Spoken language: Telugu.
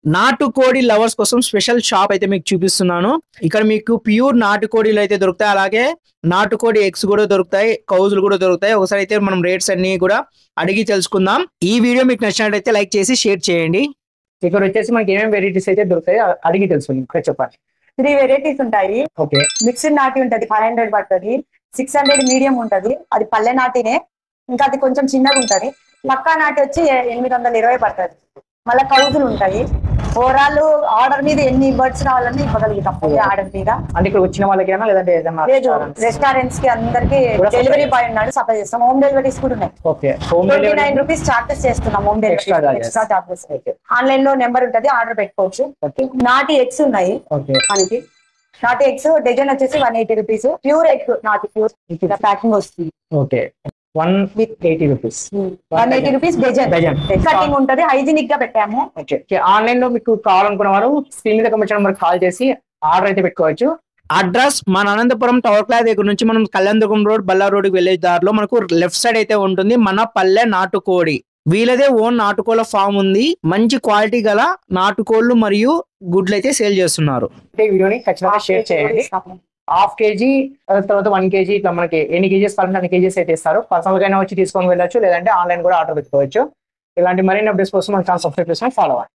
నాటుకోడి లవర్స్ కోసం స్పెషల్ షాప్ అయితే మీకు చూపిస్తున్నాను. ఇక్కడ మీకు ప్యూర్ నాటుకోడిలు అయితే దొరుకుతాయి, అలాగే నాటుకోడి ఎగ్స్ కూడా దొరుకుతాయి, కౌజులు కూడా దొరుకుతాయి. ఒకసారి అయితే మనం రేట్స్ అన్ని కూడా అడిగి తెలుసుకుందాం. ఈ వీడియో మీకు నచ్చినట్లయితే లైక్ చేసి షేర్ చేయండి. ఇక్కడ వచ్చేసి మనకి ఏమేమి వెరైటీస్ అయితే దొరుకుతాయి అడిగి తెలుసుకుందాం. ఇక్కడ చెప్పండి. 3 వెరైటీస్ ఉంటాయి. ఓకే, మిక్స్డ్ నాటి ఉంటది 500 పడుతుంది, 600 మీడియం ఉంటది, అది పల్లె నాటినే, ఇంకా అది కొంచెం చిన్నగా ఉంటది. పక్కా నాటి వచ్చి 820 పడుతుంది. మళ్ళీ కౌజులు ఉంటాయి. ఓవరాల్ ఆర్డర్ మీద ఎన్ని బర్డ్స్ కావాలని ఇవ్వగలుగుతాం. ఆర్డర్ మీద అంటే ఇక్కడ వచ్చిన వాళ్ళకేనా లేదంటే లేదు, రెస్టారెంట్స్ కి అందరికి డెలివరీ బాయ్ ఉన్నాడు, సప్లై చేస్తాం. హోమ్ డెలివరీస్ కూడా ఉన్నాయి. 29 రూపీస్ చార్జెస్ చేస్తున్నాం. Home delivery extra charges. Online లో నెంబర్ ఉంటది, ఆర్డర్ పెట్టుకోవచ్చు. నాటి ఎగ్స్ ఉన్నాయి మనకి. నాటి ఎగ్స్ డజన్ వచ్చేసి 180 రూపీస్. ప్యూర్ ఎగ్ నాటి ప్యూర్ ప్యాకింగ్ వస్తుంది. Okay, 180 rupees. 180 rupees dozen. Cutting ఉంటది, హైజీనిక్ గా పెట్టాము. ఆన్లైన్ లో మీకు కావాలనుకున్న వారు స్క్రీన్ మీద కనిపించిన నెంబర్ కాల్ చేసి ఆర్డర్ అయితే పెట్టుకోవచ్చు. అడ్రస్ మన అనంతపురం టవర్ క్లాస్ దగ్గర నుంచి మనం కళ్యాణదుర్గం రోడ్ బల్లా రోడ్ వెళ్ళే దారిలో మనకు లెఫ్ట్ సైడ్ అయితే ఉంటుంది మన పల్లె నాటుకోడి. వీళ్ళదే ఓన్ నాటుకోళ్ల ఫామ్ ఉంది. మంచి క్వాలిటీ గల నాటుకోళ్లు మరియు గుడ్లు అయితే సేల్ చేస్తున్నారు. వీడియోని ఖచ్చితంగా షేర్ చేయండి. హాఫ్ కేజీ తర్వాత 1 కేజీ ఇట్లా మనకి ఎన్ని కేజీస్ కావాలంటే అన్ని కేజీస్ అయితే ఇస్తారు. పర్సనల్ గా వచ్చి తీసుకొని వెళ్ళొచ్చు, లేదంటే ఆన్లైన్ కూడా ఆర్డర్ పెట్టుకోవచ్చు. ఇలాంటి మరిన్ని అప్డేట్స్ కోసం మన ఛానల్ సబ్స్క్రైబ్ చేసుకొని ఫాలో అవ్వండి.